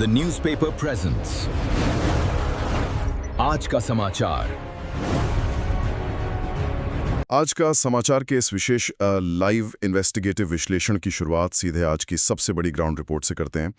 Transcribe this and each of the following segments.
The newspaper presents आज का समाचार। आज का समाचार के इस विशेष लाइव इन्वेस्टिगेटिव विश्लेषण की शुरुआत सीधे आज की सबसे बड़ी ग्राउंड रिपोर्ट से करते हैं।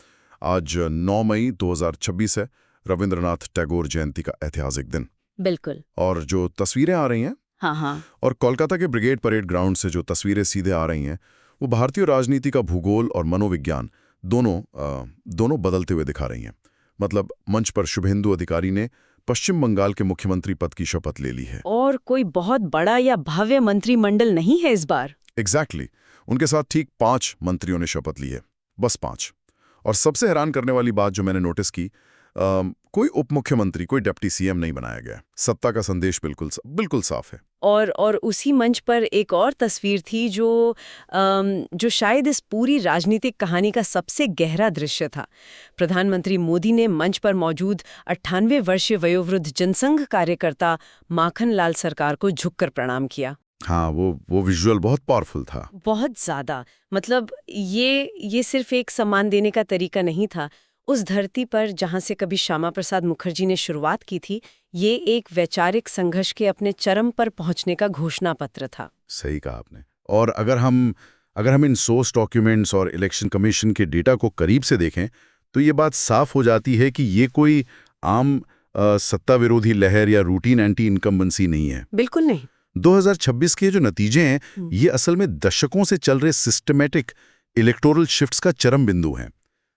आज 9 मई 2026 है, रविंद्रनाथ टैगोर जयंती का ऐतिहासिक दिन। बिल्कुल। और जो तस्वीरें आ रही हैं हाँ, और कोलकाता के ब्रिगेड परेड ग्राउंड से जो तस्वीरें सीधे आ रही हैं, वो भारतीय राजनीति का भूगोल और मनोविज्ञान दोनों बदलते हुए दिखा रही हैं। मतलब मंच पर शुभेंदु अधिकारी ने पश्चिम बंगाल के मुख्यमंत्री पद की शपथ ले ली है। और कोई बहुत बड़ा या भव्य मंत्रिमंडल नहीं है इस बार। एग्जैक्टली। उनके साथ ठीक 5 मंत्रियों ने शपथ ली है, बस 5। और सबसे हैरान करने वाली बात जो मैंने नोटिस की, कोई उप मुख्यमंत्री, कोई डिप्टी सीएम नहीं बनाया गया। सत्ता का संदेश बिल्कुल साफ है। और उसी मंच पर एक और तस्वीर थी जो शायद इस पूरी राजनीतिक कहानी का सबसे गहरा दृश्य था। प्रधानमंत्री मोदी ने मंच पर मौजूद 98 वर्षीय वयोवृद्ध जनसंघ कार्यकर्ता माखनलाल सरकार को झुककर प्रणाम किया। हाँ, वो विजुअल बहुत पावरफुल था। बहुत ज्यादा। मतलब ये सिर्फ एक सम्मान देने का तरीका नहीं था। उस धरती पर जहां से कभी श्यामा प्रसाद मुखर्जी ने शुरुआत की थी, ये एक वैचारिक संघर्ष के अपने चरम पर पहुंचने का घोषणा पत्र था। सही कहा आपने। और अगर हम इन सोर्स डॉक्यूमेंट्स और इलेक्शन कमीशन के डेटा को करीब से देखें तो ये बात साफ हो जाती है कि ये कोई आम सत्ता विरोधी लहर या रूटीन एंटी इनकम्बेंसी नहीं है। बिल्कुल नहीं। 2026 के जो नतीजे हैं, ये असल में दशकों से चल रहे सिस्टमैटिक इलेक्टोरल शिफ्ट्स का चरम बिंदु है।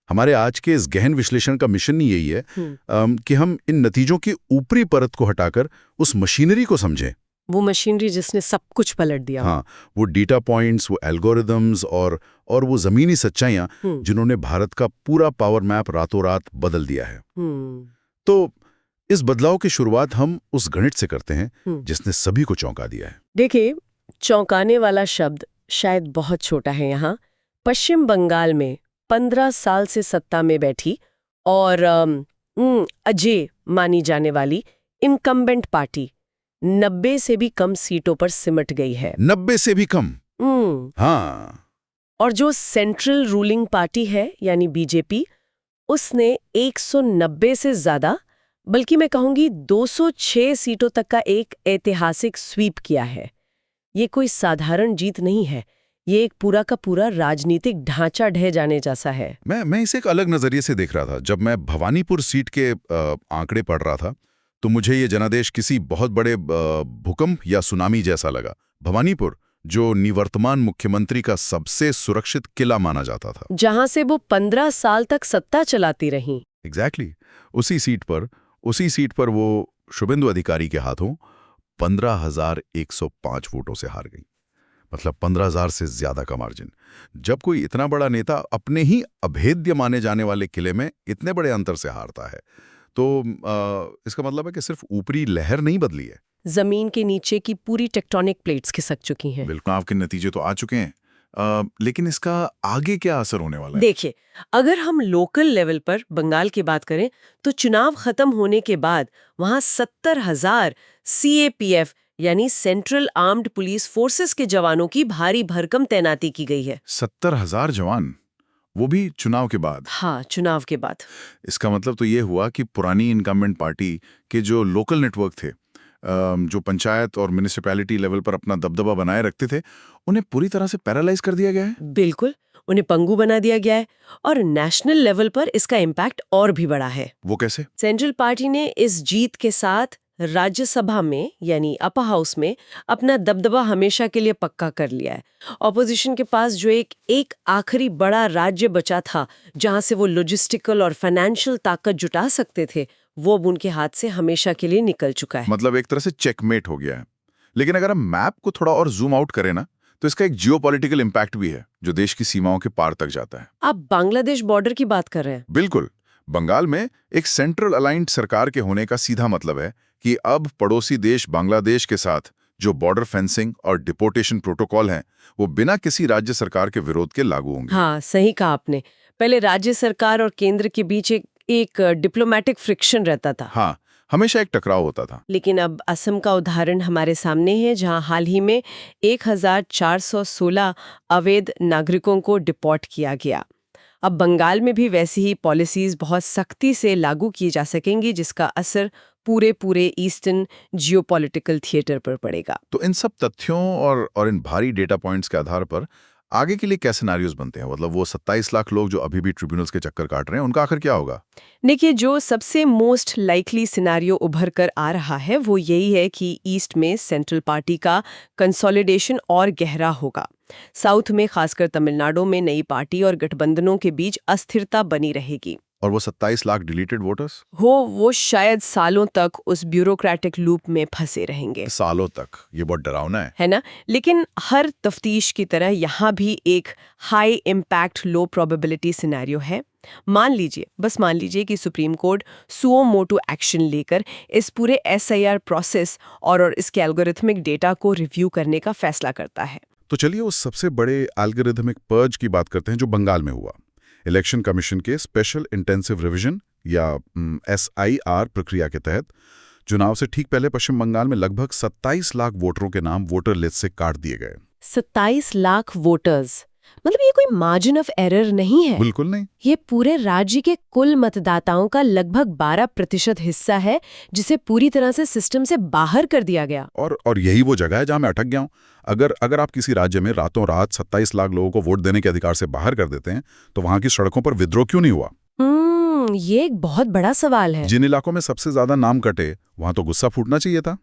हमारे आज के इस गहन विश्लेषण का मिशन ही यही है कि हम इन नतीजों की ऊपरी परत को हटाकर उस मशीनरी को समझें। वो मशीनरी जिसने सब कुछ पलट दिया। हाँ, वो डेटा पॉइंट्स, वो एल्गोरिदम्स और वो जमीनी सच्चाइयां जिन्होंने भारत का पूरा पावर मैप रातों रात बदल दिया है। तो इस बदलाव की शुरुआत हम उस गणित से करते हैं जिसने सभी को चौंका दिया है। देखिए, चौंकाने वाला शब्द शायद बहुत छोटा है। यहाँ पश्चिम बंगाल में 15 साल से सत्ता में बैठी और अजय मानी जाने वाली इनकम्बेंट पार्टी 90 से भी कम सीटों पर सिमट गई है। 90 से भी कम? हाँ। और जो सेंट्रल रूलिंग पार्टी है यानी बीजेपी, उसने 190 से ज्यादा, बल्कि मैं कहूंगी 206 सीटों तक का एक ऐतिहासिक स्वीप किया है। ये कोई साधारण जीत नहीं है, ये एक पूरा का पूरा राजनीतिक ढांचा ढह जाने जैसा है। मैं इसे एक अलग नजरिए से देख रहा था। जब मैं भवानीपुर सीट के आंकड़े पढ़ रहा था तो मुझे ये जनादेश किसी बहुत बड़े भूकंप या सुनामी जैसा लगा। भवानीपुर, जो निवर्तमान मुख्यमंत्री का सबसे सुरक्षित किला माना जाता था, जहां से वो 15 साल तक सत्ता चलाती रही। एग्जैक्टली। उसी सीट पर वो शुभेंदु अधिकारी के हाथों 15,105 वोटों से हार गई। मतलब 15,000 से ज्यादा का मार्जिन। जब कोई इतना बड़ा नेता अपने ही अभेद्य माने जाने वाले किले में इतने बड़े अंतर से हारता है, तो इसका मतलब है कि सिर्फ ऊपरी लहर नहीं बदली है, जमीन के नीचे की पूरी टेक्टोनिक प्लेट्स खिसक चुकी हैं। बिल्कुल। आपके नतीजे तो आ चुके हैं, लेकिन इसका आगे क्या असर होने वाला है? देखिए, अगर हम लोकल लेवल पर बंगाल की बात करें तो चुनाव खत्म होने के बाद वहां 70,000 CAPF यानी सेंट्रल आर्म्ड पुलिस फोर्सेस के जवानों की भारी भरकम तैनाती की गई है। 70,000 जवान, वो भी चुनाव के बाद? हाँ, चुनाव के बाद। इसका मतलब तो ये हुआ कि पुरानी इनकम्बेंट पार्टी के जो लोकल नेटवर्क थे, जो पंचायत और म्युनिसिपैलिटी लेवल पर अपना दबदबा बनाए रखते थे, उन्हें पूरी तरह से पैरालाइज कर दिया गया है। बिल्कुल, उन्हें पंगु बना दिया गया है। और नेशनल लेवल पर इसका इम्पैक्ट और भी बड़ा है। वो कैसे? सेंट्रल पार्टी ने इस जीत के साथ राज्यसभा में यानी अपर हाउस में अपना दबदबा हमेशा के लिए पक्का कर लिया है। ऑपोजिशन के पास जो एक आखिरी बड़ा राज्य बचा था जहां से वो लॉजिस्टिकल और फाइनेंशियल ताकत जुटा सकते थे, वो अब उनके हाथ से हमेशा के लिए निकल चुका है। मतलब एक तरह से चेकमेट हो गया है। लेकिन अगर हम मैप को थोड़ा और जूम आउट करें ना, तो इसका एक जियोपॉलिटिकल इम्पैक्ट भी है जो देश की सीमाओं के पार तक जाता है। आप बांग्लादेश बॉर्डर की बात कर रहे हैं? बिल्कुल। बंगाल में एक सेंट्रल अलाइंड सरकार के होने का सीधा मतलब है कि अब पड़ोसी देश बांग्लादेश के साथ जो बॉर्डर फेंसिंग और डिपोर्टेशन प्रोटोकॉल हैं, वो बिना किसी राज्य सरकार के विरोध के लागू होंगे। हाँ, सही कहा आपने। पहले राज्य सरकार और केंद्र के बीच एक डिप्लोमेटिक फ्रिक्शन रहता था। हाँ, हमेशा एक टकराव होता था। लेकिन अब असम का उदाहरण हमारे सामने है, जहां हाल ही में 1416 अवैध नागरिकों को डिपोर्ट किया गया। अब बंगाल में भी वैसी ही पॉलिसीज बहुत सख्ती से लागू की जा सकेंगी, जिसका असर पूरे पूरे ईस्टर्न जियोपॉलिटिकल थिएटर पर पड़ेगा। तो इन सब तथ्यों और इन भारी डेटा पॉइंट्स के आधार पर आगे के लिए क्या सिनेरियोज बनते हैं? मतलब वो 27 लाख लोग जो अभी भी ट्रिब्यूनल्स के चक्कर काट रहे हैं, उनका आखिर क्या होगा? देखिए, जो सबसे मोस्ट लाइकली सिनारियो उभर कर आ रहा है वो यही है कि ईस्ट में सेंट्रल पार्टी का कंसोलिडेशन और गहरा होगा। साउथ में, खासकर तमिलनाडु में, नई पार्टी और गठबंधनों के बीच अस्थिरता बनी रहेगी। और वो 27 लाख डिलीटेड वोटर्स वो शायद सालों तक उस ब्यूरोक्रेटिक लूप में फंसे रहेंगे। सालों तक, ये बहुत डरावना है। है ना? लेकिन हर तफ्तीश की तरह यहाँ भी एक हाई इम्पैक्ट लो प्रोबेबिलिटी सिनेरियो है। बस मान लीजिए कि supreme court suo motu action लेकर इस पूरे SIR प्रोसेस और इसके एल्गोरिथमिक डेटा को रिव्यू करने का फैसला करता है। तो चलिए उस सबसे बड़े एल्गोरिथमिक पर्ज की बात करते हैं जो बंगाल में हुआ। इलेक्शन कमीशन के स्पेशल इंटेंसिव रिवीजन या SIR प्रक्रिया के तहत चुनाव से ठीक पहले पश्चिम बंगाल में लगभग 27 लाख वोटरों के नाम वोटर लिस्ट से काट दिए गए। 27 लाख वोटर्स, मतलब ये कोई मार्जिन ऑफ एरर नहीं है। बिल्कुल नहीं। ये पूरे राज्य के कुल मतदाताओं का लगभग 12% हिस्सा है, जिसे पूरी तरह से सिस्टम से बाहर कर दिया गया। और यही वो जगह है जहां मैं अटक गया हूं। अगर आप किसी राज्य में रातों रात 27 लाख लोगों को वोट देने के अधिकार से बाहर कर देते हैं, तो वहां की सड़कों पर विद्रोह क्यों नहीं हुआ? ये एक बहुत बड़ा सवाल है। जिन इलाकों में सबसे ज्यादा नाम कटे, वहां तो गुस्सा फूटना चाहिए था।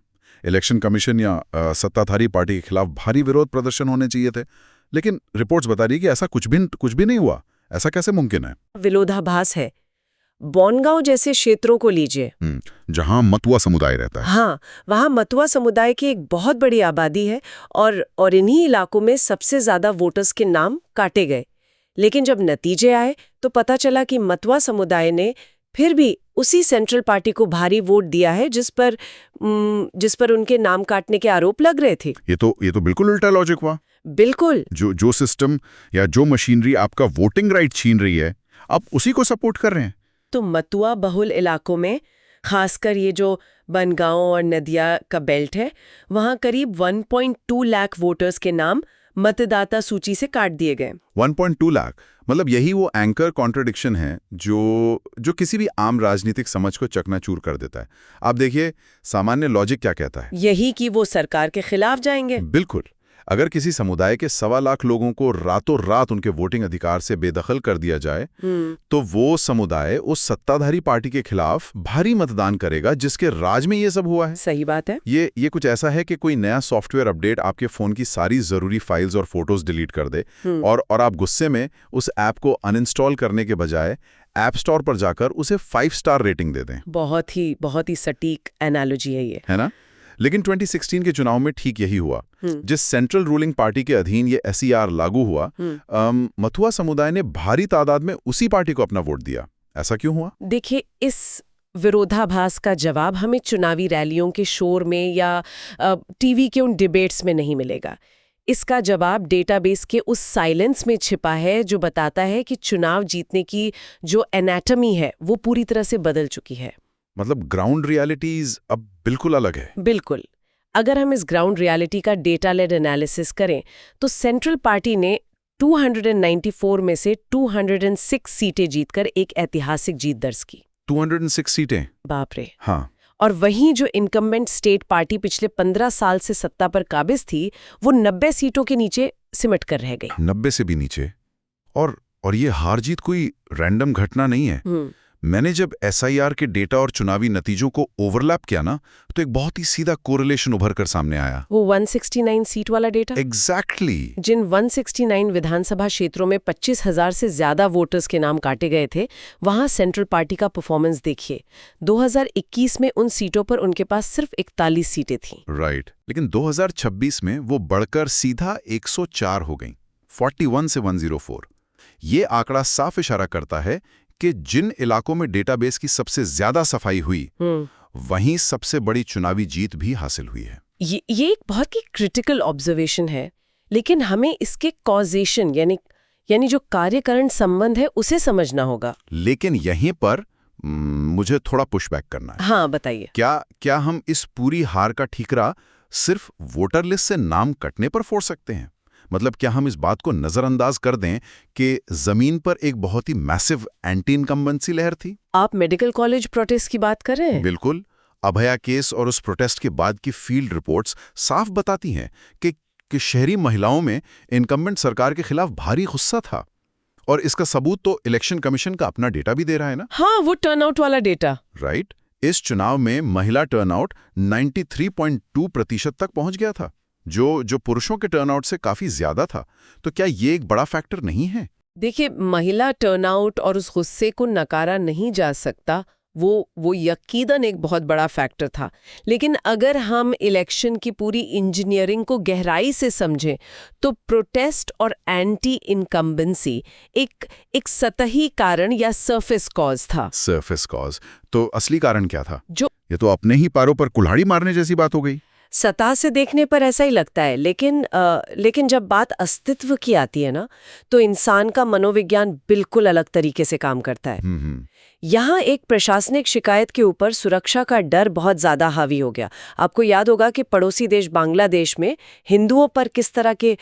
इलेक्शन कमीशन या सत्ताधारी पार्टी के खिलाफ भारी विरोध प्रदर्शन होने चाहिए थे। लेकिन रिपोर्ट्स बता रही कि ऐसा कुछ भी नहीं हुआ। ऐसा कैसे मुमकिन है? विरोधाभास है। बोनगांव जैसे क्षेत्रों को लीजिए, जहां मतुआ समुदाय रहता है। हाँ, वहाँ मतुआ समुदाय की एक बहुत बड़ी आबादी है और इन्हीं इलाकों में सबसे ज्यादा वोटर्स के नाम काटे गए। लेकिन जब नतीजे आए तो पता चला कि मतुआ समुदाय ने फिर भी उसी सेंट्रल पार्टी को भारी वोट दिया है जिस पर उनके नाम काटने के आरोप लग रहे थे। ये तो बिल्कुल उल्टा लॉजिक हुआ। बिल्कुल। जो सिस्टम या जो मशीनरी आपका वोटिंग राइट छीन रही है, आप उसी को सपोर्ट कर रहे हैं। तो मतुआ बहुल इलाकों में, खासकर ये जो बनगांव और नदिया का बेल्ट है, वहां करीब 1.2 लाख वोटर्स के नाम मतदाता सूची से काट दिए गए। 1.2 लाख, मतलब यही वो एंकर कॉन्ट्रडिक्शन है जो किसी भी आम राजनीतिक समझ को चकनाचूर कर देता है। आप देखिए, सामान्य लॉजिक क्या कहता है? यही कि वो सरकार के खिलाफ जाएंगे। बिल्कुल। अगर किसी समुदाय के 1.25 लाख लोगों को रातों रात उनके वोटिंग अधिकार से बेदखल कर दिया जाए, तो वो समुदाय उस सत्ताधारी पार्टी के खिलाफ भारी मतदान करेगा जिसके राज में ये सब हुआ है। सही बात है। ये कुछ ऐसा है कि कोई नया सॉफ्टवेयर अपडेट आपके फोन की सारी जरूरी फाइल्स और फोटोज डिलीट कर दे और आप गुस्से में उस ऐप को अनइंस्टॉल करने के बजाय ऐप स्टोर पर जाकर उसे 5 स्टार रेटिंग दे दें। बहुत ही सटीक एनालॉजी है ये, है ना? लेकिन 2016 के चुनाव में ठीक यही हुआ। जिस सेंट्रल रूलिंग पार्टी के अधीन ये SIR लागू हुआ, मतुआ समुदाय ने भारी तादाद में उसी पार्टी को अपना वोट दिया। ऐसा क्यों हुआ? देखिए, इस विरोधाभास का जवाब हमें चुनावी रैलियों के शोर में या टीवी के उन डिबेट्स में नहीं मिलेगा। इसका जवाब डेटाबेस के उस साइलेंस में छिपा है जो बताता है कि चुनाव जीतने की जो एनाटमी है वो पूरी तरह से बदल चुकी है। मतलब ग्राउंड रियलिटीज अब बिल्कुल अलग है। बिल्कुल। अगर हम इस ग्राउंड रियलिटी का डेटा लेड एनालिसिस करें तो सेंट्रल पार्टी ने 294 में से 206 सीटें जीतकर एक ऐतिहासिक जीत दर्ज की। 206 सीटें? बाप रे। हाँ। और वहीं जो इनकम्बेंट स्टेट पार्टी पिछले 15 साल से सत्ता पर काबिज थी, वो 90 सीटों के नीचे सिमट कर रह गई। 90 से भी नीचे? और ये हार जीत कोई रैंडम घटना नहीं है। मैंने जब SIR के डेटा और चुनावी नतीजों को ओवरलैप किया ना, तो एक बहुत ही सीधा कोरिलेशन उभर कर सामने आया। वो 169 सीट वाला डेटा? एग्जैक्टली। जिन 169 विधानसभा क्षेत्रों में 25,000 से ज्यादा वोटर्स के नाम काटे गए थे, वहां सेंट्रल पार्टी का परफॉर्मेंस देखिए। 2021 में उन सीटों पर उनके पास सिर्फ 41 सीटें थीं। राइट। लेकिन 2026 में वो बढ़कर सीधा 104 हो गई, 41 से 104। ये आंकड़ा साफ इशारा करता है कि जिन इलाकों में डेटाबेस की सबसे ज्यादा सफाई हुई, वहीं सबसे बड़ी चुनावी जीत भी हासिल हुई है। ये एक बहुत ही क्रिटिकल ऑब्जर्वेशन है, लेकिन हमें इसके कॉजेशन यानी जो कार्यकरण संबंध है उसे समझना होगा। लेकिन यहीं पर मुझे थोड़ा पुशबैक करना है। हाँ, बताइए। क्या हम इस पूरी हार का ठीकरा सिर्फ वोटर लिस्ट से नाम कटने पर फोड़ सकते हैं? मतलब क्या हम इस बात को नजरअंदाज कर दें कि जमीन पर एक बहुत ही मैसिव एंटी इनकम्बेंसी लहर थी? आप मेडिकल कॉलेज प्रोटेस्ट की बात कर रहे हैं? बिल्कुल। अभया केस और उस प्रोटेस्ट के बाद की फील्ड रिपोर्ट्स साफ बताती हैं कि शहरी महिलाओं में इनकम्बेंट सरकार के खिलाफ भारी गुस्सा था। और इसका सबूत तो इलेक्शन कमीशन का अपना डेटा भी दे रहा है ना? हाँ, वो टर्नआउट वाला डेटा। राइट। इस चुनाव में महिला टर्नआउट 93.2% तक पहुंच गया था, जो पुरुषों के टर्नआउट से काफी ज्यादा था। तो क्या ये एक बड़ा फैक्टर नहीं है? देखिए, महिला टर्नआउट और उस गुस्से को नकारा नहीं जा सकता। वो यकीनन एक बहुत बड़ा फैक्टर था। लेकिन अगर हम इलेक्शन की पूरी इंजीनियरिंग को गहराई से समझें तो प्रोटेस्ट और एंटी इनकम्बेंसी एक सतही कारण या सरफेस कॉज था। Surface cause. तो असली कारण क्या था? जो ये तो अपने ही पैरों पर कुल्हाड़ी मारने जैसी बात हो गई। सतह से देखने पर ऐसा ही लगता है, लेकिन जब बात अस्तित्व की आती है ना, तो इंसान का मनोविज्ञान बिल्कुल अलग तरीके से काम करता है। यहाँ एक प्रशासनिक शिकायत के ऊपर सुरक्षा का डर बहुत ज्यादा हावी हो गया। आपको याद होगा कि पड़ोसी देश बांग्लादेश में हिंदुओं पर किस तरह के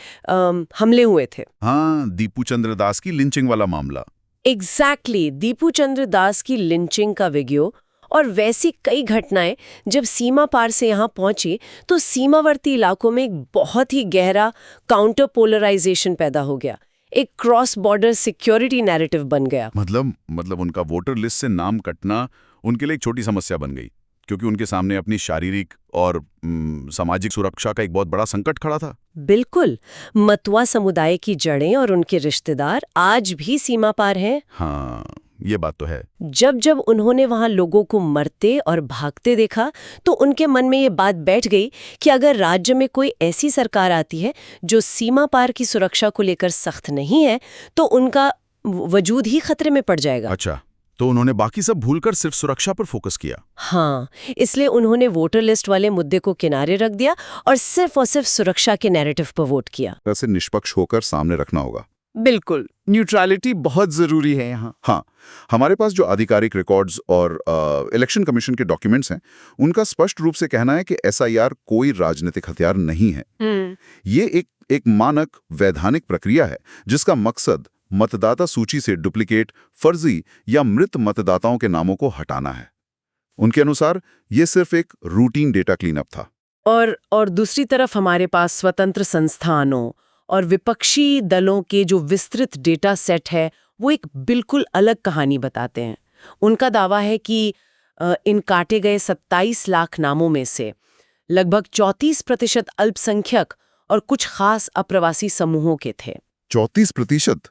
हमले हुए थे। हाँ, दीपू चंद्र दास की लिंचिंग वाला मामला। एग्जैक्टली, दीपू चंद्र दास की लिंचिंग का वीडियो और वैसी कई घटनाएं जब सीमा पार से यहाँ पहुंची तो सीमावर्ती इलाकों में एक बहुत ही गहरा काउंटर पोलराइजेशन पैदा हो गया। एक क्रॉस बॉर्डर सिक्योरिटी नैरेटिव बन गया। मतलब उनका वोटर लिस्ट से नाम कटना उनके लिए एक छोटी समस्या बन गई, क्योंकि उनके सामने अपनी शारीरिक और सामाजिक सुरक्षा का एक बहुत बड़ा संकट खड़ा था। बिल्कुल। मतुआ समुदाय की जड़ें और उनके रिश्तेदार आज भी सीमा पार हैं। हाँ, ये बात तो है। जब उन्होंने वहां लोगों को मरते और भागते देखा तो उनके मन में ये बात बैठ गई कि अगर राज्य में कोई ऐसी सरकार आती है जो सीमा पार की सुरक्षा को लेकर सख्त नहीं है तो उनका वजूद ही खतरे में पड़ जाएगा। अच्छा, तो उन्होंने बाकी सब भूलकर सिर्फ सुरक्षा पर फोकस किया। हाँ, इसलिए उन्होंने वोटर लिस्ट वाले मुद्दे को किनारे रख दिया और सिर्फ सुरक्षा के नैरेटिव पर वोट किया। वैसे निष्पक्ष होकर सामने रखना होगा। बिल्कुल, न्यूट्रलिटी बहुत जरूरी है यहाँ। हाँ, हमारे पास जो आधिकारिक रिकॉर्ड्स और इलेक्शन कमीशन के डॉक्यूमेंट्स हैं, उनका स्पष्ट रूप से कहना है कि एसआईआर कोई राजनीतिक हथियार नहीं है। ये एक मानक वैधानिक प्रक्रिया है जिसका मकसद मतदाता सूची से डुप्लीकेट, फर्जी या मृत मतदाताओं के नामों को हटाना है। उनके अनुसार ये सिर्फ एक रूटीन डेटा क्लीनअप था। और दूसरी तरफ हमारे पास स्वतंत्र संस्थानों और विपक्षी दलों के जो विस्तृत डेटा सेट है वो एक बिल्कुल अलग कहानी बताते हैं। उनका दावा है कि इन काटे गए 27 लाख नामों में से लगभग 34% अल्पसंख्यक और कुछ खास अप्रवासी समूहों के थे। 34%?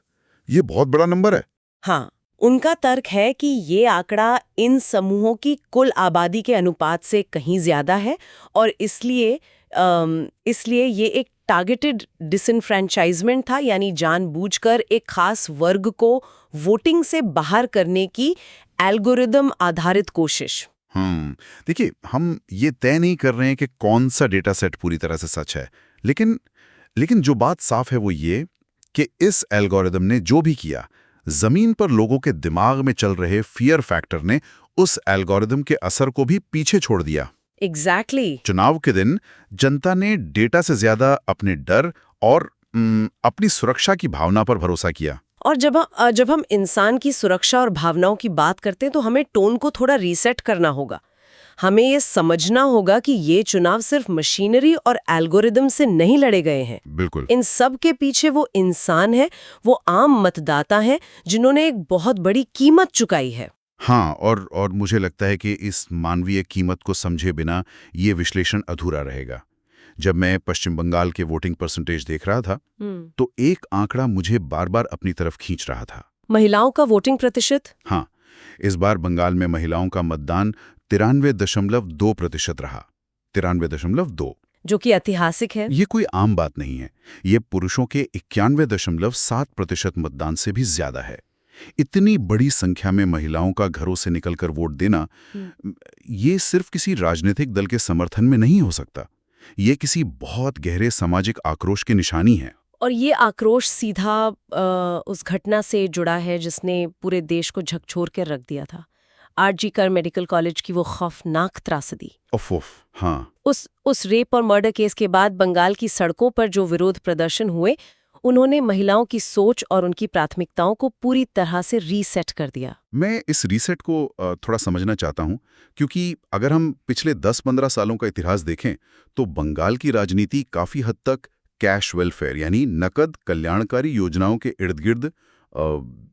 ये बहुत बड़ा नंबर है। हाँ, उनका तर्क है कि ये आंकड़ा इन समूहों की कुल आबादी के अनुपात से कहीं ज्यादा है और इसलिए ये एक टारगेटेड डिसइनफ्रेंचाइजमेंट था, यानी जानबूझकर एक खास वर्ग को वोटिंग से बाहर करने की एल्गोरिदम आधारित कोशिश। देखिए, हम ये तय नहीं कर रहे हैं कि कौन सा डेटा सेट पूरी तरह से सच है, लेकिन जो बात साफ है वो ये कि इस एल्गोरिदम ने जो भी किया, जमीन पर लोगों के दिमाग में चल रहे फियर फैक्टर ने उस एल्गोरिदम के असर को भी पीछे छोड़ दिया। एग्जैक्टली। चुनाव के दिन जनता ने डेटा से ज्यादा अपने डर और अपनी सुरक्षा की भावना पर भरोसा किया। और जब हम इंसान की सुरक्षा और भावनाओं की बात करते हैं तो हमें टोन को थोड़ा रीसेट करना होगा। हमें ये समझना होगा कि ये चुनाव सिर्फ मशीनरी और एल्गोरिदम से नहीं लड़े गए हैं। बिल्कुल। इन सब के पीछे वो इंसान है, वो आम मतदाता है जिन्होंने एक बहुत बड़ी कीमत चुकाई है। हाँ, और मुझे लगता है कि इस मानवीय कीमत को समझे बिना ये विश्लेषण अधूरा रहेगा। जब मैं पश्चिम बंगाल के वोटिंग परसेंटेज देख रहा था तो एक आंकड़ा मुझे बार बार अपनी तरफ खींच रहा था। महिलाओं का वोटिंग प्रतिशत? हाँ, इस बार बंगाल में महिलाओं का मतदान 93.2% रहा। 93.2, जो कि ऐतिहासिक है। ये कोई आम बात नहीं है। ये पुरुषों के 91.7% मतदान से भी ज्यादा है। इतनी बड़ी संख्या में महिलाओं का घरों से निकलकर वोट देना, ये सिर्फ किसी राजनीतिक दल के समर्थन में नहीं हो सकता। ये किसी बहुत गहरे सामाजिक आक्रोश की निशानी है। और ये आक्रोश सीधा उस घटना से जुड़ा है जिसने पूरे देश को झकझोर कर रख दिया था। आरजी कर मेडिकल कॉलेज की वो खौफनाक त्रासदी। उफ, हाँ। उस रेप और मर्डर केस के बाद बंगाल की सड़कों पर जो विरोध प्रदर्शन हुए, उन्होंने महिलाओं की सोच और उनकी प्राथमिकताओं को पूरी तरह से रीसेट कर दिया। मैं इस रीसेट को थोड़ा समझना चाहता हूं, क्योंकि अगर हम पिछले 10-15 सालों का इतिहास देखें तो बंगाल की राजनीति काफी हद तक कैश वेलफेयर यानी नकद कल्याणकारी योजनाओं के इर्द गिर्द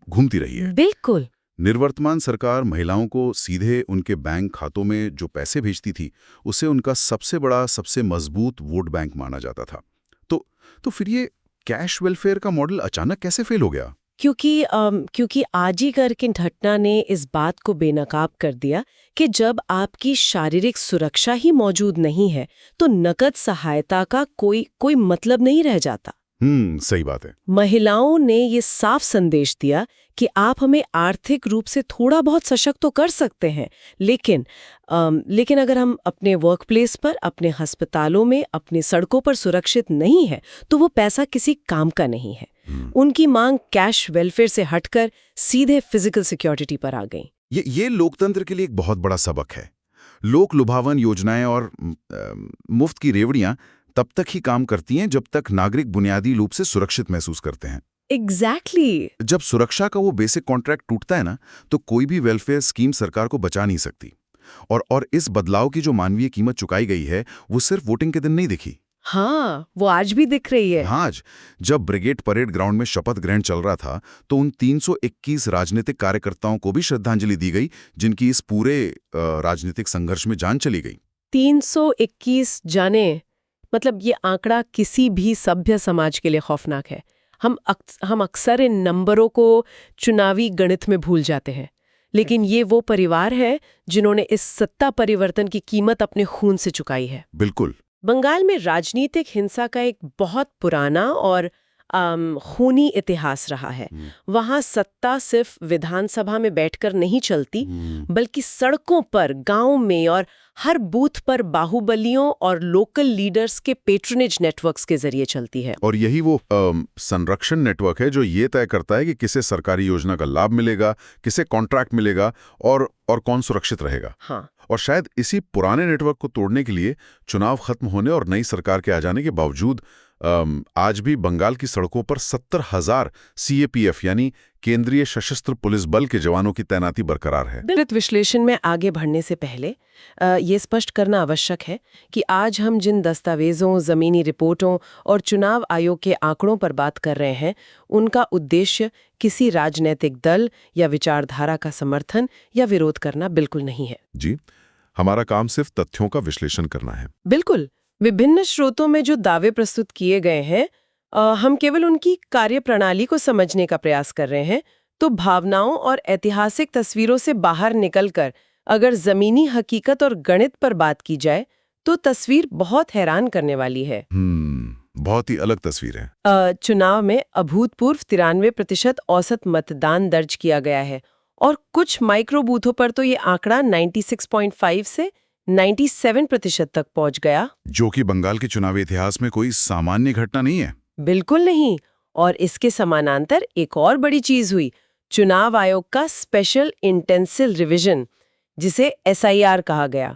घूमती रही है। बिल्कुल। निर्वर्तमान सरकार महिलाओं को सीधे उनके बैंक खातों में जो पैसे भेजती थी, उसे उनका सबसे बड़ा, सबसे मजबूत वोट बैंक माना जाता था। तो फिर ये कैश वेलफेयर का मॉडल अचानक कैसे फेल हो गया? क्योंकि आजीकर की घटना ने इस बात को बेनकाब कर दिया कि जब आपकी शारीरिक सुरक्षा ही मौजूद नहीं है तो नकद सहायता का कोई मतलब नहीं रह जाता। सही बात है। महिलाओं ने ये साफ संदेश दिया कि आप हमें आर्थिक रूप से थोड़ा बहुत सशक्त तो कर सकते हैं, लेकिन अगर हम अपने वर्क प्लेस पर, अपने अस्पतालों में, अपनी सड़कों पर सुरक्षित नहीं है तो वो पैसा किसी काम का नहीं है। उनकी मांग कैश वेलफेयर से हटकर सीधे फिजिकल सिक्योरिटी पर आ गई। ये लोकतंत्र के लिए एक बहुत बड़ा सबक है। लोक लुभावन योजनाएं और मुफ्त की रेवड़ियां तब तक ही काम करती हैं जब तक नागरिक बुनियादी रूप से सुरक्षित महसूस करते हैं। एग्जैक्टली। जब सुरक्षा का वो बेसिक कॉन्ट्रैक्ट टूटता है ना, तो कोई भी वेलफेयर स्कीम सरकार को बचा नहीं सकती। और इस बदलाव की जो मानवीय कीमत चुकाई गई है, वो सिर्फ वोटिंग के दिन नहीं दिखी। हाँ, वो आज भी दिख रही है। आज जब ब्रिगेड परेड ग्राउंड में शपथ ग्रहण चल रहा था, तो उन 321 राजनीतिक कार्यकर्ताओं को भी श्रद्धांजलि दी गई, जिनकी इस पूरे राजनीतिक संघर्ष में जान चली गई। 321 जाने, मतलब ये आंकड़ा किसी भी सभ्य समाज के लिए खौफनाक है। हम अक्सर इन नंबरों को चुनावी गणित में भूल जाते हैं, लेकिन ये वो परिवार है जिन्होंने इस सत्ता परिवर्तन की कीमत अपने खून से चुकाई है। बिल्कुल। बंगाल में राजनीतिक हिंसा का एक बहुत पुराना और खूनी इतिहास रहा है। वहाँ सत्ता सिर्फ विधानसभा में बैठकर नहीं चलती, बल्कि सड़कों पर, गांव में और हर बूथ पर बाहुबलियों और लोकल लीडर्स के पेट्रोनेज नेटवर्क्स के जरिए चलती है। और यही वो संरक्षण नेटवर्क है जो ये तय करता है कि किसे सरकारी योजना का लाभ मिलेगा, किसे कॉन्ट्रैक्ट मिलेगा और कौन सुरक्षित रहेगा। हाँ। और शायद इसी पुराने नेटवर्क को तोड़ने के लिए चुनाव खत्म होने और नई सरकार के आ जाने के बावजूद आज भी बंगाल की सड़कों पर 70,000 CAPF यानी केंद्रीय सशस्त्र पुलिस बल के जवानों की तैनाती बरकरार है। विस्तृत विश्लेषण में आगे बढ़ने से पहले ये स्पष्ट करना आवश्यक है कि आज हम जिन दस्तावेजों, जमीनी रिपोर्टों और चुनाव आयोग के आंकड़ों पर बात कर रहे हैं, उनका उद्देश्य किसी राजनीतिक दल या विचारधारा का समर्थन या विरोध करना बिल्कुल नहीं है। जी, हमारा काम सिर्फ तथ्यों का विश्लेषण करना है। बिल्कुल। विभिन्न स्रोतों में जो दावे प्रस्तुत किए गए हैं, हम केवल उनकी कार्यप्रणाली को समझने का प्रयास कर रहे हैं। तो भावनाओं और ऐतिहासिक तस्वीरों से बाहर निकलकर अगर जमीनी हकीकत और गणित पर बात की जाए तो तस्वीर बहुत हैरान करने वाली है। बहुत ही अलग तस्वीर है। चुनाव में अभूतपूर्व 93% औसत मतदान दर्ज किया गया है और कुछ माइक्रो बूथों पर तो ये आंकड़ा 96.5 से 97% तक पहुंच गया, जो कि बंगाल के चुनावी इतिहास में कोई सामान्य घटना नहीं है। बिल्कुल नहीं। और इसके समानांतर एक और बड़ी चीज हुई, चुनाव आयोग का स्पेशल इंटेंसिव रिवीजन, जिसे SIR कहा गया।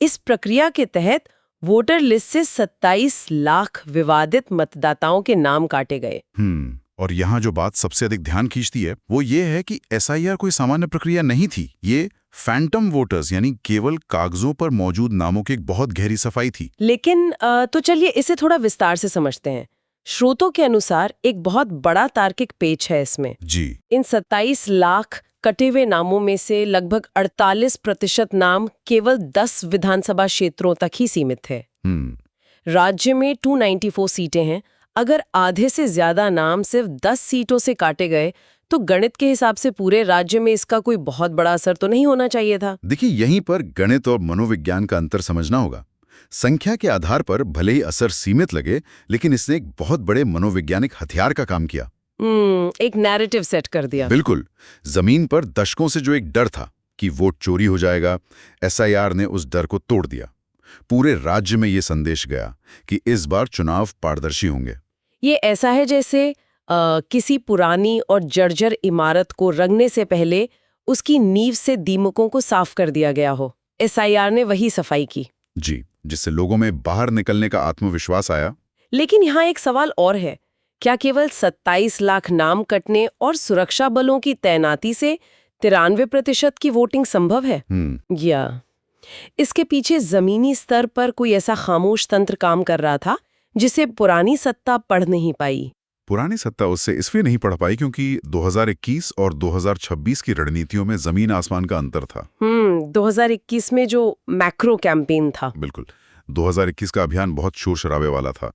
इस प्रक्रिया के तहत वोटर लिस्ट से 27 लाख विवादित मतदाताओं के नाम काटे गए। और यहाँ जो बात सबसे अधिक ध्यान खींचती है वो ये है कि SIR कोई सामान्य प्रक्रिया नहीं थी। ये फैंटम वोटर्स यानी केवल कागजों पर मौजूद नामों की एक बहुत गहरी सफाई थी। लेकिन तो चलिए इसे थोड़ा विस्तार से समझते हैं। स्रोतों के अनुसार एक बहुत बड़ा तार्किक पेच है इसमें। जी। इन 27 लाख कटे हुए नामों में से लगभग 48% नाम केवल 10 विधानसभा क्षेत्रों तक ही सीमित थे। राज्य में 294 सीटें हैं। अगर आधे से ज्यादा नाम सिर्फ 10 सीटों से काटे गए तो गणित के हिसाब से पूरे राज्य में इसका कोई बहुत बड़ा असर तो नहीं होना चाहिए था। देखिए, यहीं पर गणित और मनोविज्ञान का अंतर समझना होगा। संख्या के आधार पर भले ही असर सीमित लगे, लेकिन इसने एक बहुत बड़े मनोवैज्ञानिक हथियार का काम किया। एक नैरेटिव सेट कर दिया। बिल्कुल। जमीन पर दशकों से जो एक डर था कि वोट चोरी हो जाएगा, SIR ने उस डर को तोड़ दिया। पूरे राज्य में ये संदेश गया कि इस बार चुनाव पारदर्शी होंगे। ये ऐसा है जैसे किसी पुरानी और जर्जर इमारत को रंगने से पहले उसकी नींव से दीमकों को साफ कर दिया गया हो। एसआईआर ने वही सफाई की। जी, जिससे लोगों में बाहर निकलने का आत्मविश्वास आया। लेकिन यहाँ एक सवाल और है, क्या केवल 27 लाख नाम कटने और सुरक्षा बलों की तैनाती से 93% की वोटिंग संभव है? या इसके पीछे जमीनी स्तर पर कोई ऐसा खामोश तंत्र काम कर रहा था जिसे पुरानी सत्ता पढ़ नहीं पाई? पुरानी सत्ता उससे इसलिए नहीं पढ़ पाई क्योंकि 2021 और 2026 की रणनीतियों में जमीन आसमान का अंतर था। 2021 में जो मैक्रो कैंपेन था। बिल्कुल, 2021 का अभियान बहुत शोर शराबे वाला था,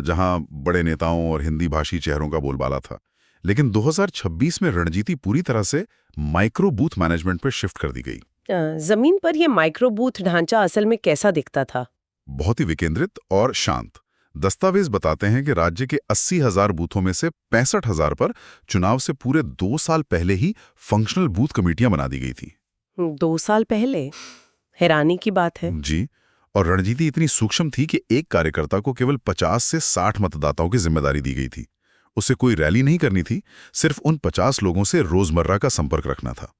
जहां बड़े नेताओं और हिंदी भाषी चेहरों का बोलबाला था। लेकिन 2026 में रणनीति पूरी तरह से माइक्रो बूथ मैनेजमेंट पर शिफ्ट कर दी गई। जमीन पर यह माइक्रो बूथ ढांचा असल में कैसा दिखता था? बहुत ही विकेंद्रित और शांत। दस्तावेज बताते हैं कि राज्य के 80,000 बूथों में से 65,000 पर चुनाव से पूरे 2 साल पहले ही फंक्शनल बूथ कमेटियां बना दी गई थी। 2 साल पहले? हैरानी की बात है। जी, और रणनीति इतनी सूक्ष्म थी कि एक कार्यकर्ता को केवल 50 से 60 मतदाताओं की जिम्मेदारी दी गई थी। उसे कोई रैली नहीं करनी थी, सिर्फ उन 50 लोगों से रोजमर्रा का संपर्क रखना था।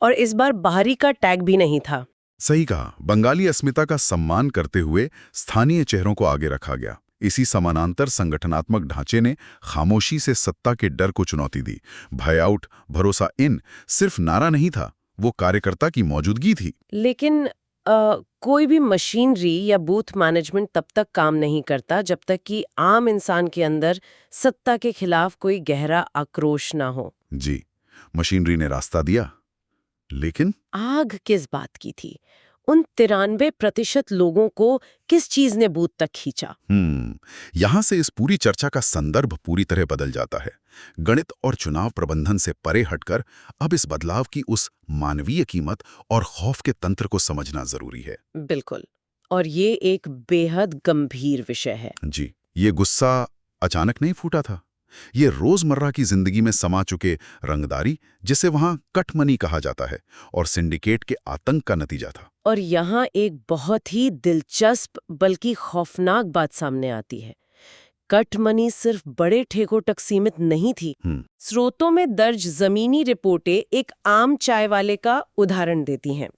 और इस बार बाहरी का टैग भी नहीं था। सही कहा, बंगाली अस्मिता का सम्मान करते हुए स्थानीय चेहरों को आगे रखा गया। इसी समानांतर संगठनात्मक ढांचे ने खामोशी से सत्ता के डर को चुनौती दी। भय आउट, भरोसा इन सिर्फ नारा नहीं था, वो कार्यकर्ता की मौजूदगी थी। लेकिन कोई भी मशीनरी या बूथ मैनेजमेंट तब तक काम नहीं करता जब तक कि आम इंसान के अंदर सत्ता के खिलाफ कोई गहरा आक्रोश ना हो। जी, मशीनरी ने रास्ता दिया, लेकिन आग किस बात की थी? उन 93% लोगों को किस चीज ने बूथ तक खींचा? यहां से इस पूरी चर्चा का संदर्भ पूरी तरह बदल जाता है। गणित और चुनाव प्रबंधन से परे हटकर अब इस बदलाव की उस मानवीय कीमत और खौफ के तंत्र को समझना जरूरी है। बिल्कुल, और ये एक बेहद गंभीर विषय है। जी, ये गुस्सा अचानक नहीं फूटा था। ये रोजमर्रा की जिंदगी में समा चुके रंगदारी, जिसे वहां कटमनी कहा जाता है, और सिंडिकेट के आतंक का नतीजा था। और यहाँ एक बहुत ही दिलचस्प बल्कि खौफनाक बात सामने आती है। कट मनी सिर्फ बड़े ठेकों तक सीमित नहीं थी। स्रोतों में दर्ज जमीनी रिपोर्टें एक आम चाय वाले का उदाहरण देती हैं।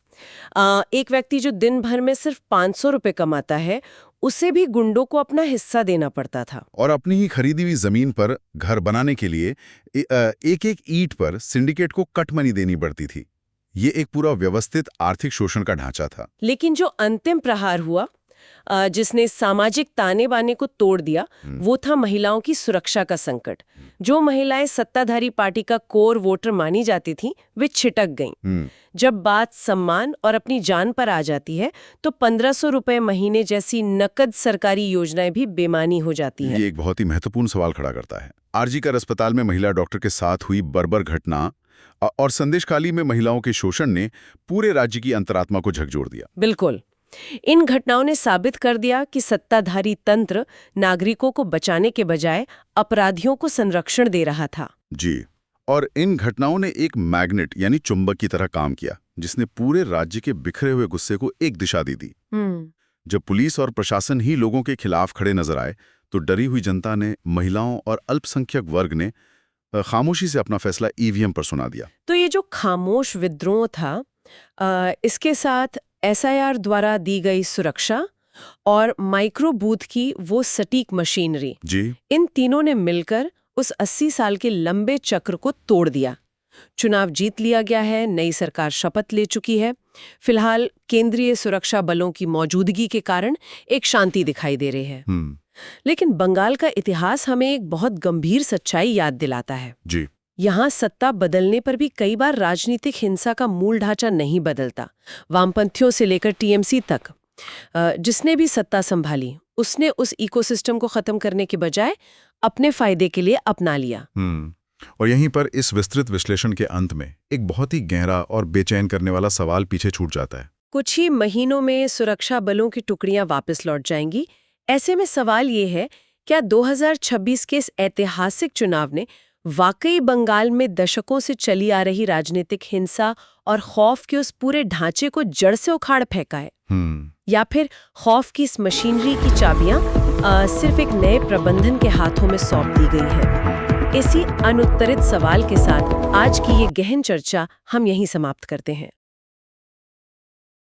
एक व्यक्ति जो दिन भर में सिर्फ 500 रुपए कमाता है, उसे भी गुंडों को अपना हिस्सा देना पड़ता था। और अपनी ही खरीदी हुई जमीन पर घर बनाने के लिए एक-एक ईंट पर सिंडिकेट को कट मनी देनी पड़ती थी। ये एक पूरा व्यवस्थित आर्थिक शोषण का ढांचा था। लेकिन जो अंतिम प्रहार हुआ, जिसने सामाजिक ताने बाने को तोड़ दिया, वो था महिलाओं की सुरक्षा का संकट। जो महिलाएं सत्ताधारी पार्टी का कोर वोटर मानी जाती थीं, वे छिटक गईं। जब बात सम्मान और अपनी जान पर आ जाती है, तो 1500 रुपए महीने जैसी नकद सरकारी योजनाएं भी बेमानी हो जाती हैं। ये एक बहुत ही महत्वपूर्ण सवाल खड़ा करता है। आरजीकर अस्पताल में महिला डॉक्टर के साथ हुई बर्बर घटना और संदेशखाली में महिलाओं के शोषण ने पूरे राज्य की अंतरात्मा को झकझोर दिया। बिल्कुल, इन घटनाओं ने साबित कर दिया कि सत्ताधारी तंत्र नागरिकों को बचाने के बजाय अपराधियों को संरक्षण दे रहा था। जी, और इन घटनाओं ने एक मैग्नेट यानी चुंबक की तरह काम किया, जिसने पूरे राज्य के बिखरे हुए गुस्से को एक दिशा दी थी। जब पुलिस और प्रशासन ही लोगों के खिलाफ खड़े नजर आए, तो डरी हुई जनता ने, महिलाओं और अल्पसंख्यक वर्ग ने खामोशी से अपना फैसला ईवीएम पर सुना दिया। तो ये जो खामोश विद्रोह था, इसके साथ एसआईआर द्वारा दी गई सुरक्षा और माइक्रो बूथ की वो सटीक मशीनरी, जी, इन तीनों ने मिलकर उस 80 साल के लंबे चक्र को तोड़ दिया। चुनाव जीत लिया गया है, नई सरकार शपथ ले चुकी है। फिलहाल केंद्रीय सुरक्षा बलों की मौजूदगी के कारण एक शांति दिखाई दे रही है। लेकिन बंगाल का इतिहास हमें एक बहुत गंभीर सच्चाई याद दिलाता है। जी, यहाँ सत्ता बदलने पर भी कई बार राजनीतिक हिंसा का मूल ढांचा नहीं बदलता। वामपंथियों से लेकर टीएमसी तक जिसने भी सत्ता संभाली, उसने उस इकोसिस्टम को खत्म करने के बजाय अपने फायदे के लिए अपना लिया। और यहीं पर इस विस्तृत विश्लेषण के अंत में एक बहुत ही गहरा और बेचैन करने वाला सवाल पीछे छूट जाता है। कुछ ही महीनों में सुरक्षा बलों की टुकड़ियां वापस लौट जाएंगी। ऐसे में सवाल ये है, क्या 2026 के इस ऐतिहासिक चुनाव ने वाकई बंगाल में दशकों से चली आ रही राजनीतिक हिंसा और खौफ के उस पूरे ढांचे को जड़ से उखाड़ फेंका है? या फिर खौफ की इस मशीनरी की चाबियां सिर्फ एक नए प्रबंधन के हाथों में सौंप दी गई है? इसी अनुत्तरित सवाल के साथ आज की ये गहन चर्चा हम यहीं समाप्त करते हैं।